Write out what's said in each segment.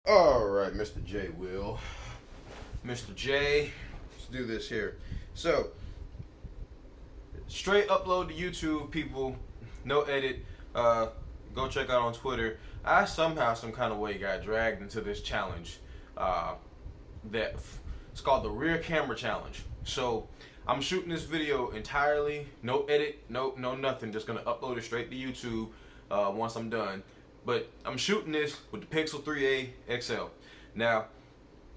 All right, Mr. J. Will. Mr. J, let's do this here. So, straight upload to YouTube, people. No edit. Go check out on Twitter. I somehow, some kind of way, got dragged into this challenge. It's called the Rear Camera Challenge. So, I'm shooting this video entirely, no edit, no nothing. Just gonna upload it straight to YouTube once I'm done. But I'm shooting this with the Pixel 3a XL. Now,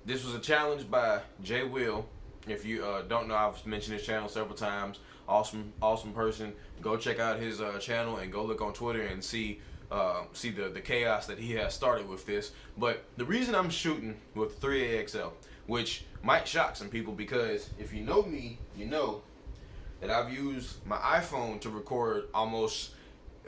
this was a challenge by J. Will. If you don't know, I've mentioned his channel several times. Awesome person. Go check out his channel and go look on Twitter and see the chaos that he has started with this. But the reason I'm shooting with 3a XL, which might shock some people, because if you know me, you know that I've used my iPhone to record almost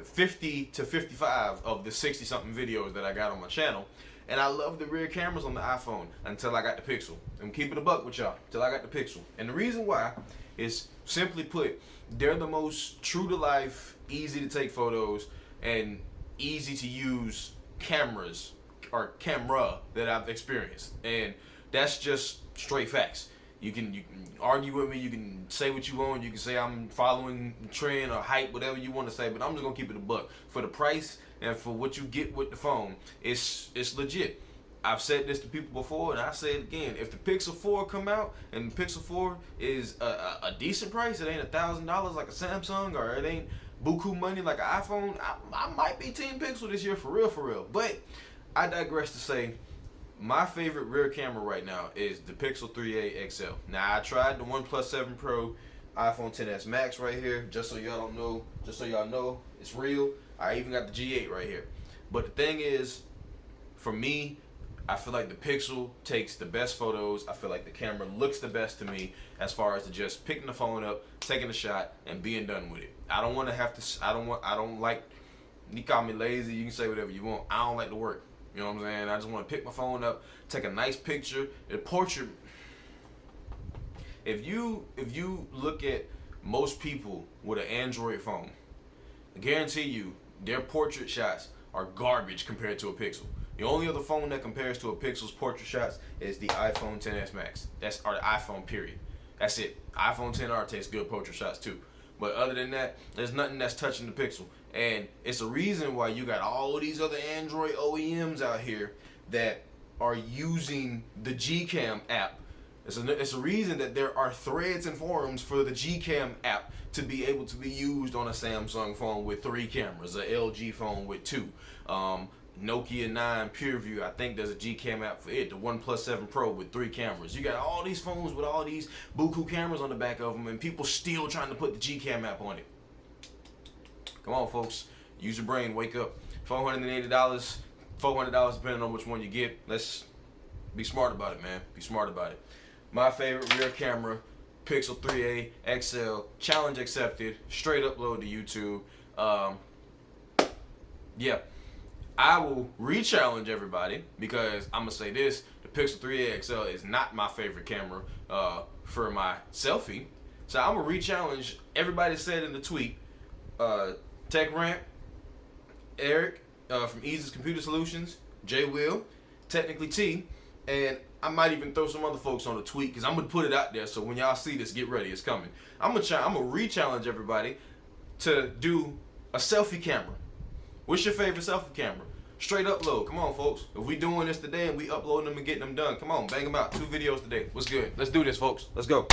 50 to 55 of the 60 something videos that I got on my channel. And I love the rear cameras on the iPhone until I got the Pixel. I'm keeping a buck with y'all until I got the Pixel. And the reason why is, simply put, they're the most true to life, easy to take photos, and easy to use cameras or camera that I've experienced. And that's just straight facts. You can argue with me, you can say what you want, you can say I'm following trend or hype, whatever you want to say, but I'm just gonna keep it a buck. For the price and for what you get with the phone, it's legit. I've said this to people before, and I say it again. If the Pixel 4 come out and the Pixel 4 is a decent price, it ain't $1,000 like a Samsung, or it ain't buku money like an iPhone, I might be Team Pixel this year for real. But I digress to say, my favorite rear camera right now is the Pixel 3a XL. Now, I tried the OnePlus 7 Pro, iPhone XS Max right here, just so y'all know, it's real. I even got the G8 right here. But the thing is, for me, I feel like the Pixel takes the best photos. I feel like the camera looks the best to me as far as just picking the phone up, taking a shot, and being done with it. I don't want to have to, I don't like, you call me lazy, you can say whatever you want. I don't like to work. You know what I'm saying? I just want to pick my phone up, take a nice picture, a portrait. If you look at most people with an Android phone, I guarantee you their portrait shots are garbage compared to a Pixel. The only other phone that compares to a Pixel's portrait shots is the iPhone XS Max. Or the iPhone period. That's it. iPhone XR takes good portrait shots too. But other than that, there's nothing that's touching the Pixel. And it's a reason why you got all of these other Android OEMs out here that are using the Gcam app. It's a reason that there are threads and forums for the Gcam app to be able to be used on a Samsung phone with 3 cameras, a LG phone with 2. Nokia 9 PureView, I think there's a Gcam app for it. The OnePlus 7 Pro with 3 cameras. You got all these phones with all these buku cameras on the back of them, and people still trying to put the Gcam app on it. Come on, folks. Use your brain. Wake up. $480, $400 depending on which one you get. Let's be smart about it, man. Be smart about it. My favorite rear camera, Pixel 3a XL. Challenge accepted. Straight upload to YouTube. Yeah. I will re-challenge everybody, because I'm going to say this, the Pixel 3a XL is not my favorite camera for my selfie. So I'm going to re-challenge everybody said in the tweet, Tech Rant, Eric from Easy's Computer Solutions, J. Will, Technically T, and I might even throw some other folks on the tweet, because I'm going to put it out there, so when y'all see this, get ready, it's coming. I'm going to re-challenge everybody to do a selfie camera. What's your favorite selfie camera? Straight upload. Come on, folks. If we doing this today and we uploading them and getting them done, come on, bang them out. 2 videos today. What's good? Let's do this, folks. Let's go.